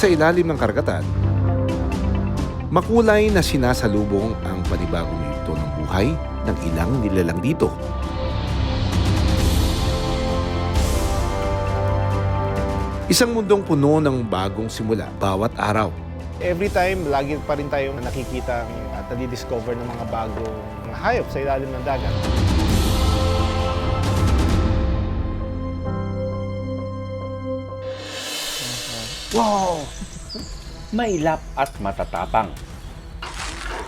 sa ilalim ng karagatan, makulay na sinasalubong ang panibagong yugto ng buhay ng ilang nilalang dito. Isang mundong puno ng bagong simula bawat araw. Every time, lagi pa rin tayong nakikita at nadidiscover ng mga bagong mga hayop sa ilalim ng dagat. Wow! Mailap at matatapang.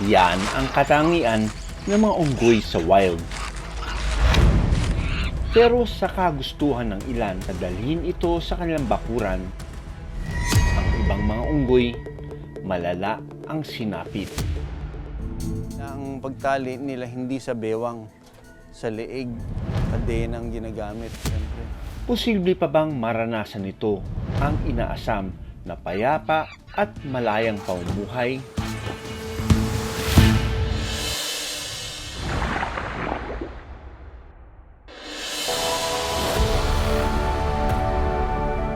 Yan ang katangian ng mga unggoy sa wild. Pero sa kagustuhan ng ilan na dalhin ito sa kanilang bakuran, ang ibang mga unggoy, malala ang sinapit. Ang pagtali nila hindi sa bewang, sa leeg, kadena ang ginagamit. Siyempre. Posible pa bang maranasan nito ang inaasam na payapa at malayang pamumuhay?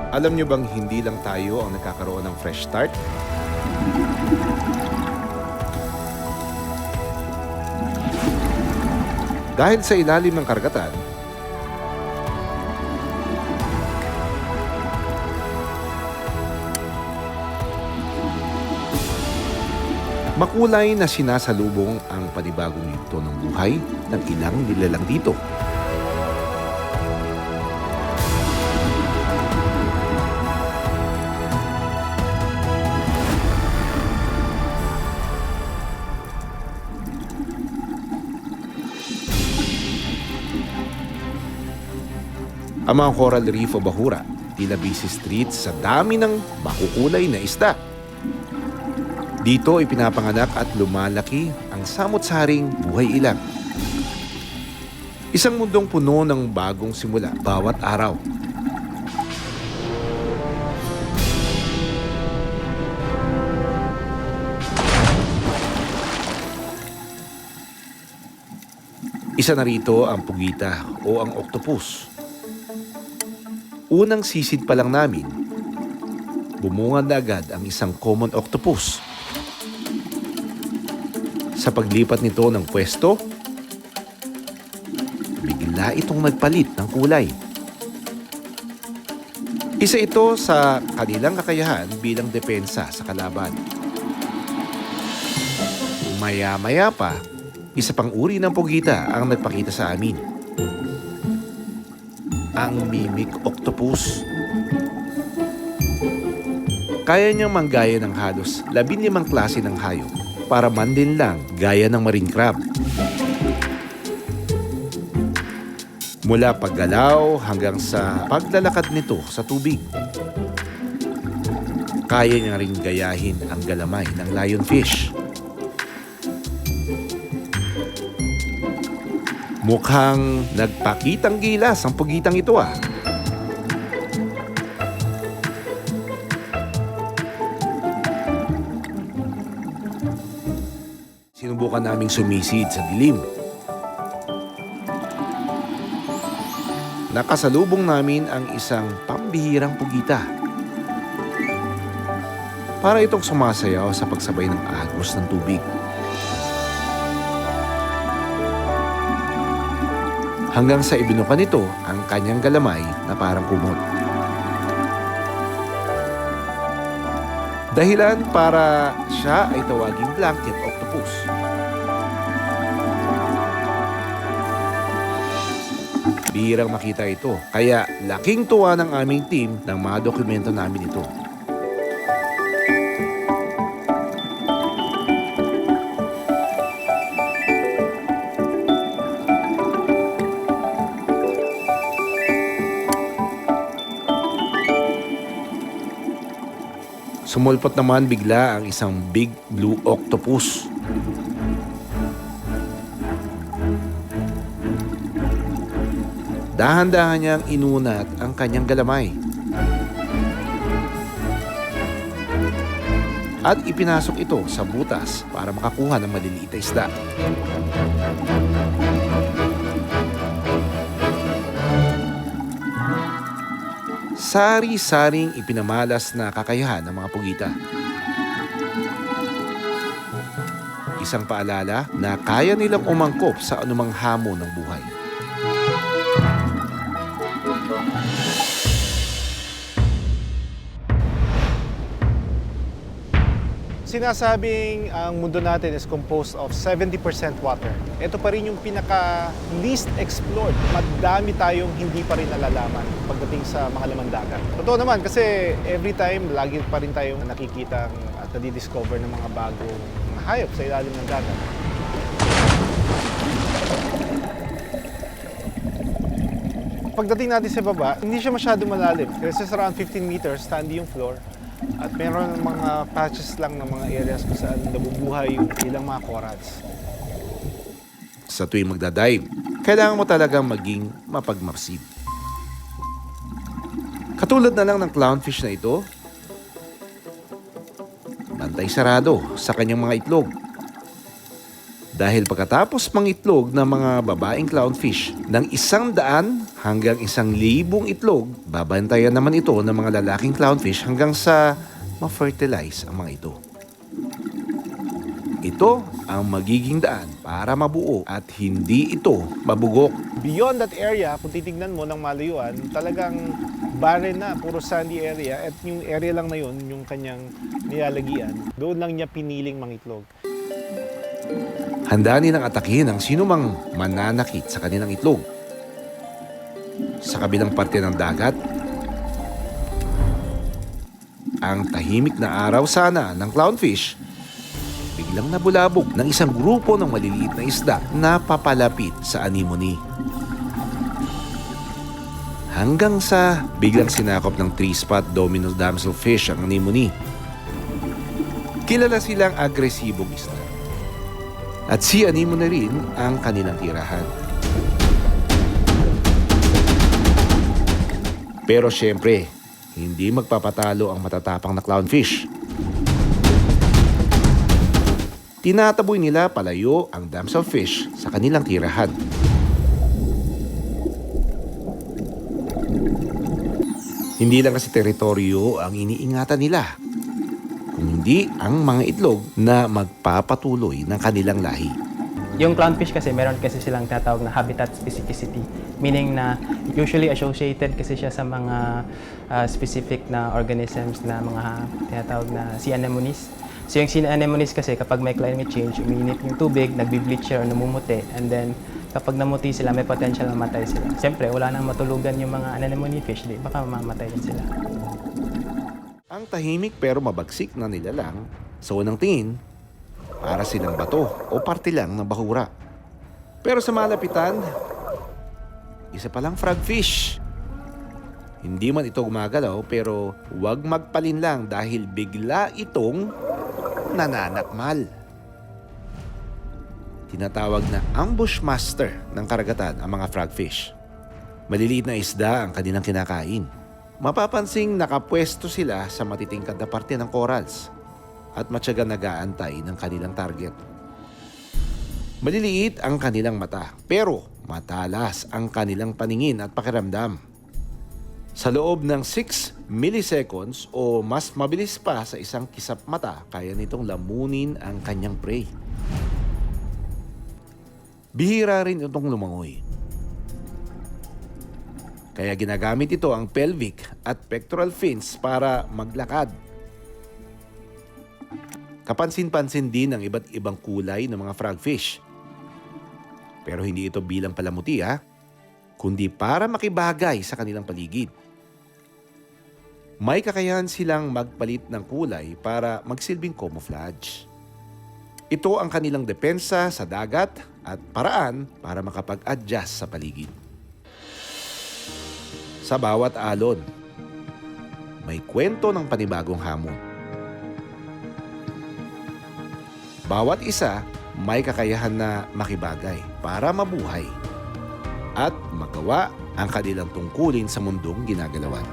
Alam nyo bang hindi lang tayo ang nakakaroon ng fresh start? Dahil sa ilalim ng karagatan, makulay na sinasalubong ang panibagong yugto ng buhay ng ilang nilalang dito. Ang mga coral reef o bahura, tila busy streets sa dami ng makukulay na isda. Dito ipinapanganak at lumalaki ang samot-saring buhay ilang. Isang mundong puno ng bagong simula bawat araw. Isa na rito ang pugita o ang octopus. Unang sisid pa lang namin, bumungad na agad ang isang common octopus. Sa paglipat nito ng pwesto, bigla itong nagpalit ng kulay. Isa ito sa kanilang kakayahan bilang depensa sa kalaban. Maya-maya pa, isa pang uri ng pugita ang nagpakita sa amin. Ang mimic octopus. Kaya niyang manggaya ng halos 15 klase ng hayop para man din lang gaya ng marine crab. Mula paggalaw hanggang sa paglalakad nito sa tubig. Kaya niya rin gayahin ang galamay ng lionfish. Mukhang nagpakitang gilas ang pugitang ito ah. Sinubukan naming sumisid sa dilim. Nakasalubong namin ang isang pambihirang pugita. Para itong sumasayaw sa pagsabay ng agos ng tubig. Hanggang sa ibinuka nito ang kanyang galamay na parang kumot. Dahilan para siya ay tawaging blanket octopus. Bihirang makita ito, kaya laking tuwa ng aming team nang madokumento namin ito. Sumulpot naman bigla ang isang big blue octopus. Dahan-dahan niyang inunat ang kanyang galamay. At ipinasok ito sa butas para makakuha ng maliliit na isda. Sari-saring ipinamalas na kakayahan ng mga pugita. Isang paalala na kaya nilang umangkop sa anumang hamon ng buhay. Sinasabing ang mundo natin is composed of 70% water. Ito pa rin yung pinaka least explored. Madami tayong hindi pa rin nalalaman pagdating sa mga laman dagat. Totoo naman kasi every time lagi pa rin tayong nakikita at nadi-discover ng mga bagong mga hayop sa ilalim ng dagat. Pagdating natin sa baba, hindi siya masyado malalim. Kasi around 15 meters, sandy yung floor. At meron mga patches lang ng mga areas kung saan nabubuhay yung ilang mga corals. Sa tuwing magdadive, kailangan mo talagang maging mapagmapsid. Katulad na lang ng clownfish na ito, bantay sarado sa kanyang mga itlog. Dahil pagkatapos mangitlog ng mga babaeng clownfish ng 100 hanggang 1,000 itlog, babantayan naman ito ng mga lalaking clownfish hanggang sa ma-fertilize ang mga ito. Ito ang magiging daan para mabuo at hindi ito mabugok. Beyond that area, kung titignan mo ng malayuan, talagang barren na, puro sandy area. At yung area lang na yun, yung kanyang nilalagian, doon lang niya piniling mangitlog. Handa nilang atakihin ang sinumang mananakit sa kanilang itlog. Sa kabilang parte ng dagat, ang tahimik na araw sana ng clownfish, biglang nabulabog ng isang grupo ng maliliit na isda na papalapit sa anemone. Hanggang sa biglang sinakop ng three-spot domino damselfish ang anemone. Kilala silang agresibong isda. At si anemone rin ang kanilang tirahan. Pero syempre, hindi magpapatalo ang matatapang na clownfish. Tinataboy nila palayo ang damselfish sa kanilang tirahan. Hindi lang kasi teritoryo ang iniingatan nila, kundi ang mga itlog na magpapatuloy ng kanilang lahi. Yung clownfish kasi, meron kasi silang tinatawag na habitat specificity. Meaning na usually associated kasi siya sa mga specific na organisms na mga tinatawag na sea anemones. So yung sea anemones kasi, kapag may climate change, umiinit yung tubig, nagbi-bleach siya or namumuti. And then kapag namuti sila, may potential na matay sila. Siyempre, wala nang matulugan yung mga anemone fish, di baka mamatay din sila. Ang tahimik pero mabagsik na nilalang sa unang tingin, para silang bato o parte lang ng bahura. Pero sa malapitan, isa palang frogfish. Hindi man ito gumagalaw pero huwag magpalinlang dahil bigla itong nananakmal. Tinatawag na ambush master ng karagatan ang mga frogfish. Maliliit na isda ang kanilang kinakain. Mapapansing nakapwesto sila sa matitingkad na parte ng corals at matyagang nag-aantay ng kanilang target. Maliliit ang kanilang mata pero matalas ang kanilang paningin at pakiramdam. Sa loob ng 6 milliseconds o mas mabilis pa sa isang kisap mata, kaya nitong lamunin ang kanyang prey. Bihira rin itong lumangoy. Kaya ginagamit ito ang pelvic at pectoral fins para maglakad. Kapansin-pansin din ang iba't ibang kulay ng mga frogfish. Pero hindi ito bilang palamuti kundi para makibagay sa kanilang paligid. May kakayahan silang magpalit ng kulay para magsilbing camouflage. Ito ang kanilang depensa sa dagat at paraan para makapag-adjust sa paligid. Sa bawat alon, may kwento ng panibagong hamon. Bawat isa may kakayahan na makibagay para mabuhay at magawa ang kanilang tungkulin sa mundong ginagalawan.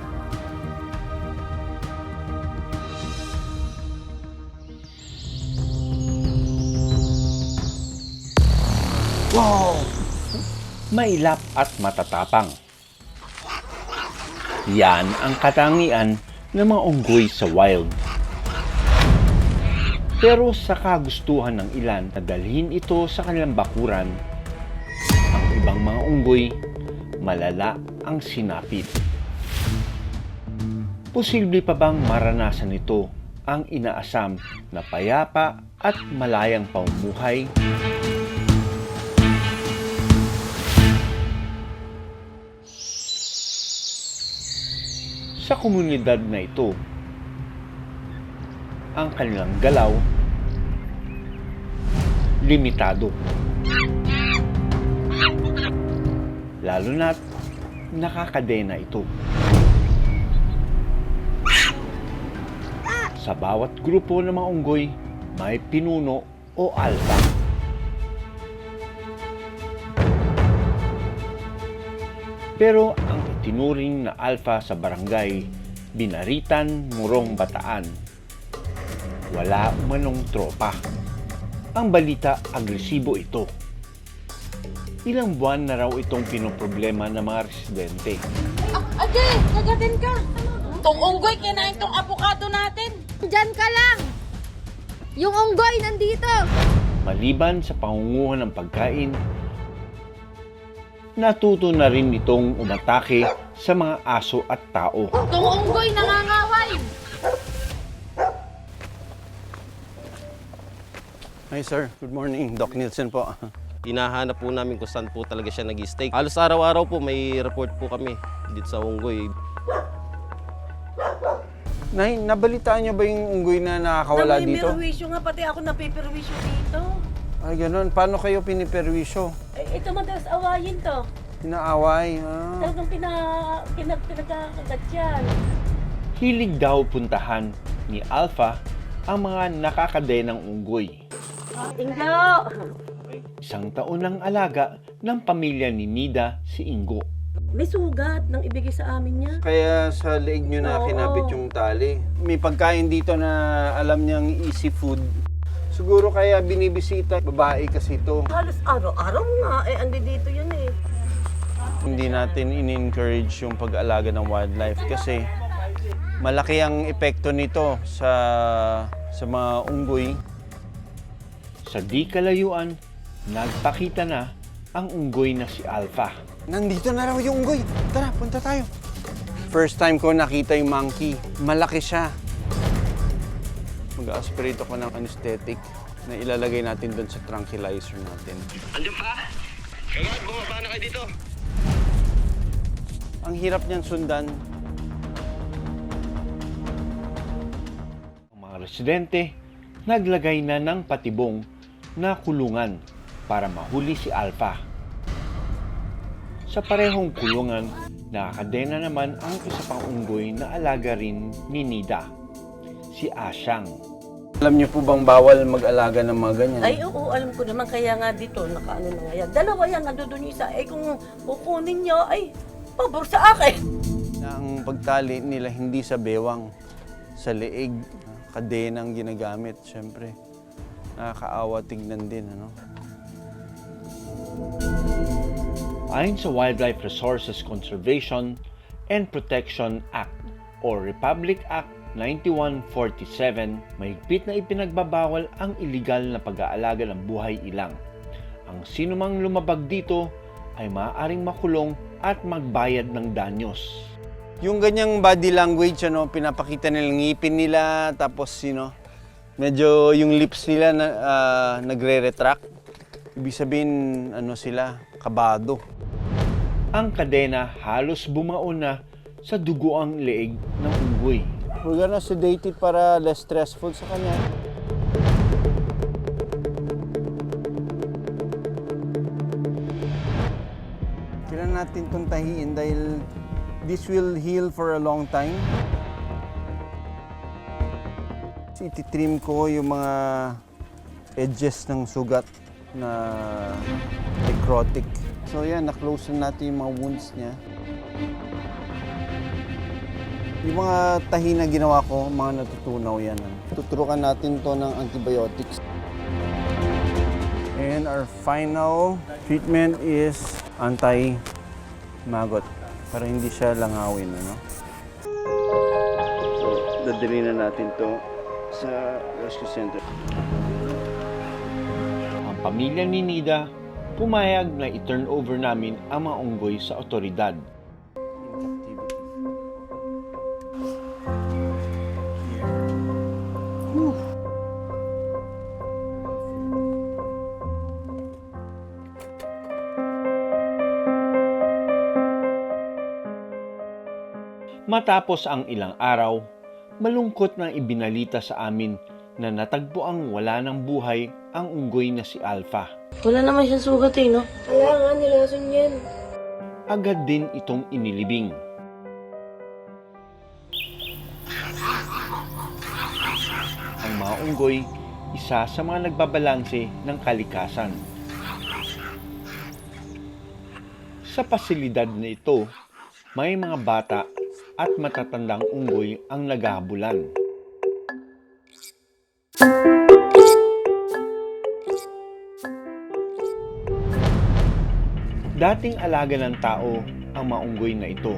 Wow! Mailap at matatapang. Yan ang katangian ng mga unggoy sa wild. Pero sa kagustuhan ng ilan na dalhin ito sa kanilang bakuran, ang ibang mga unggoy, malala ang sinapit. Posible pa bang maranasan ito ang inaasam na payapa at malayang pamumuhay? Sa komunidad na ito, ang kanilang galaw limitado. Lalo na't nakakadena ito. Sa bawat grupo ng mga unggoy, may pinuno o alpha. Pero ang itinuring na alpha sa barangay Binaritan, Morong, Bataan, wala umanong tropa. Ang balita, agresibo ito. Ilang buwan na raw itong pinoproblema ng mga residente. Ate, kagatin ka. Tong unggoy, kinain tong avocado natin. Diyan ka lang. Yung unggoy nandito. Maliban sa pangunguhan ng pagkain, natuto na rin itong umatake sa mga aso at tao. Tong unggoy nangangaway. Hi sir, good morning. Doc Nielsen po. Hinahanap po namin kung saan po talaga siya nag-stay. Halos araw-araw po may report po kami dito sa unggoy. Nay, nabalitaan niyo ba yung unggoy na nakakawala dito? Namimiperwisyo nga, pati ako napiperwisyo dito. Ay, ganun. Paano kayo piniperwisyo? Ito madalas awayin to. Pinaaway. Talagang pinagkakagat yan. Hilig daw puntahan ni Alpha ang mga nakakadenang unggoy. Ingo! Isang taon ng alaga ng pamilya ni Nida si Ingo. May sugat nang ibigay sa amin niya. Kaya sa leeg nyo na Oo. kinabit yung tali. May pagkain dito na alam niyang easy food. Siguro kaya binibisita. Babae kasi ito. Halos araw-araw nga, andi dito yan eh. Hindi natin in-encourage yung pag-alaga ng wildlife kasi malaki ang epekto nito sa mga unggoy. Sa di kalayuan, nagpakita na ang unggoy na si Alpha. Nandito na raw yung unggoy. Tara, punta tayo. First time ko nakita yung monkey. Malaki siya. Mag-aspirate ako ng anesthetic na ilalagay natin doon sa tranquilizer natin. Andiyan pa? Kaya bumaba na kayo dito. Ang hirap niyan sundan. Ang mga residente naglagay na ng patibong na kulungan para mahuli si Alpha. Sa parehong kulungan, nakakadena naman ang isa pang unggoy na alaga rin ni Nida, si Asyang. Alam niyo po bang bawal mag-alaga ng mga ganyan? Ay, oo, alam ko naman. Kaya nga dito, nakaano na nga yan. Dalawa yan, nandun yung isa. Kung kukunin niyo, ay, pabor sa akin. Ang pagtali nila hindi sa bewang, sa leeg, kadenang ginagamit, syempre. Nakakaawa tignan din, ano? Ayon sa Wildlife Resources Conservation and Protection Act o Republic Act 9147, mahigpit na ipinagbabawal ang iligal na pag-aalaga ng buhay ilang. Ang sinumang lumabag dito ay maaaring makulong at magbayad ng danyos. Yung ganyang body language, ano, pinapakita nilang ngipin nila, tapos, medyo yung lips nila nagre-retract. Ibig sabihin, sila, kabado. Ang kadena halos bumaon na sa dugoang leeg ng unggoy. We're gonna sedate it para less stressful sa kanya. Kailangan natin itong tahiin dahil this will heal for a long time. So, ititrim ko yung mga edges ng sugat na necrotic. So yan, na-close na natin yung mga wounds niya. Yung mga tahi na ginawa ko, mga natutunaw yan. Tuturukan natin to ng antibiotics. And our final treatment is anti-maggot. para hindi siya langawin, ano? So, dadali na natin to sa rescue center. Ang pamilya ni Nida pumayag na i-turn over namin ang mga unggoy sa otoridad. Matapos ang ilang araw, malungkot nang ibinalita sa amin na natagpuang wala ng buhay ang unggoy na si Alpha. Wala naman siyang sugat eh, no? Wala nga, nilason yan. Agad din itong inilibing. Ang mga unggoy, isa sa mga nagbabalanse ng kalikasan. Sa pasilidad na ito, may mga bata at matatandang unggoy ang naghahabulan. Dating alaga ng tao ang mga unggoy na ito.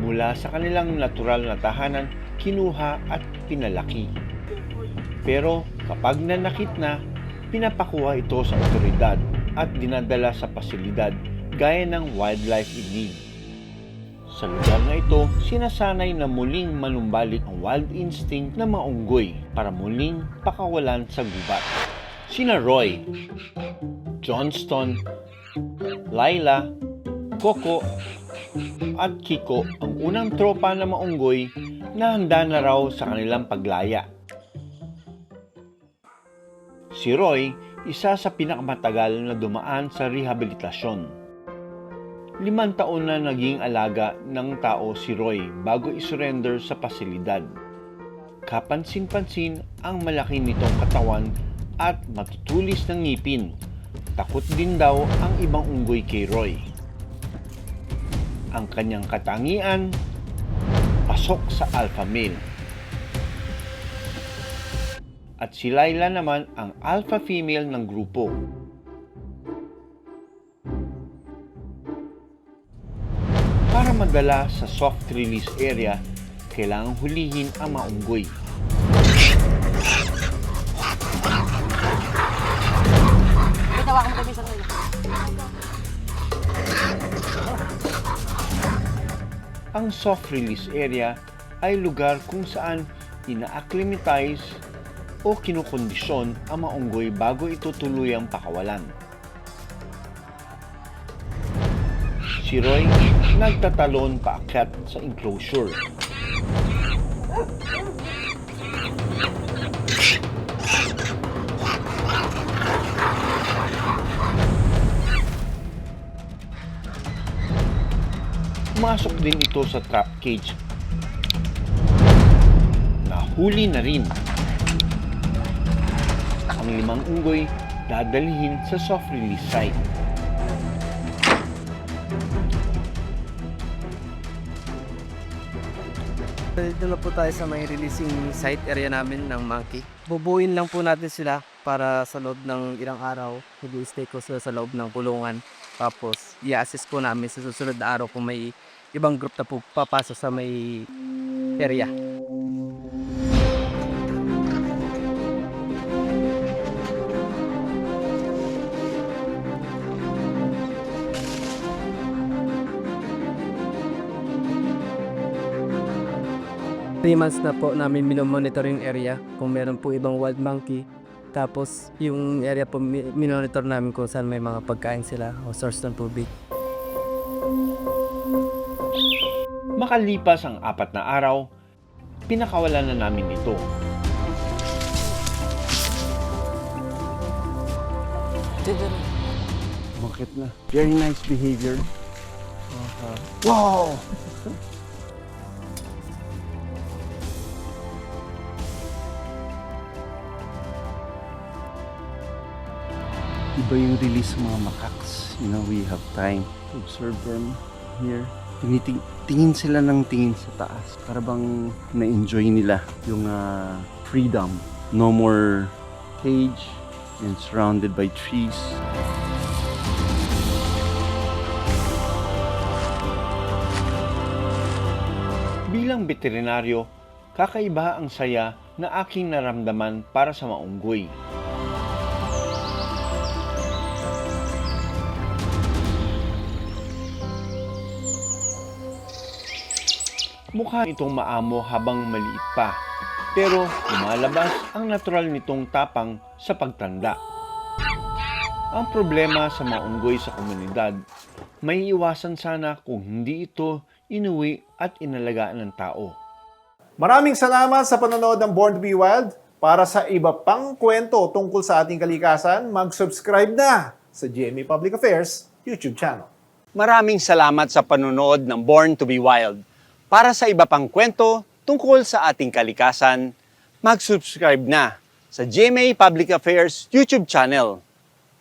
Mula sa kanilang natural na tahanan, kinuha at pinalaki. Pero kapag nanakit na, pinapakuha ito sa otoridad at dinadala sa pasilidad gaya ng wildlife in need. Sa lugar na ito, sinasanay na muling manumbalik ang wild instinct ng mga unggoy para muling pakawalan sa gubat. Sina Roy, Johnston, Laila, Coco, at Kiko ang unang tropa ng mga unggoy na handa na raw sa kanilang paglaya. Si Roy, isa sa pinakamatagal na dumaan sa rehabilitasyon. 5 taon na naging alaga ng tao si Roy bago isurrender sa pasilidad. Kapansin-pansin ang malaki nitong katawan at matutulis ng ngipin. Takot din daw ang ibang unggoy kay Roy. Ang kanyang katangian, pasok sa alpha male. At si Laila naman ang alpha female ng grupo. Para madala sa soft release area, kailangang hulihin ang mga unggoy. Ang soft release area ay lugar kung saan ina-acclimatize o kinukondisyon ang mga unggoy bago ito tuluyang pakawalan. Si Roy nagtatalon paakyat sa enclosure. Pumasok din ito sa trap cage. Nahuli na rin. Ang 5 unggoy dadalhin sa soft release site. Dito na po tayo sa may releasing site area namin ng monkey. Bubuin lang po natin sila para sa loob ng ilang araw. Mag-stay ko sa loob ng kulungan. Tapos i-assist po namin sa susunod na araw kung may ibang group na po papasok sa may area. Three months na po namin minomonitor yung area kung meron po ibang wild monkey. Tapos yung area po minomonitor namin kung saan may mga pagkain sila o source ng tubig. Makalipas ang 4 na araw, pinakawalan na namin ito. Bakit na? Very nice behavior. Wow! Iba yung release ng mga macaques. You know, we have time to observe them here. Tingin sila ng tingin sa taas. Para bang na-enjoy nila yung freedom. No more cage and surrounded by trees. Bilang veterinaryo, kakaiba ang saya na aking naramdaman para sa maunggoy. Mukha itong maamo habang maliit pa, pero lumalabas ang natural nitong tapang sa pagtanda. Ang problema sa maunggoy sa komunidad, may iwasan sana kung hindi ito inuwi at inalagaan ng tao. Maraming salamat sa panonood ng Born to be Wild. Para sa iba pang kwento tungkol sa ating kalikasan, mag-subscribe na sa GMA Public Affairs YouTube channel. Maraming salamat sa panonood ng Born to be Wild. Para sa iba pang kwento tungkol sa ating kalikasan, mag-subscribe na sa GMA Public Affairs YouTube channel.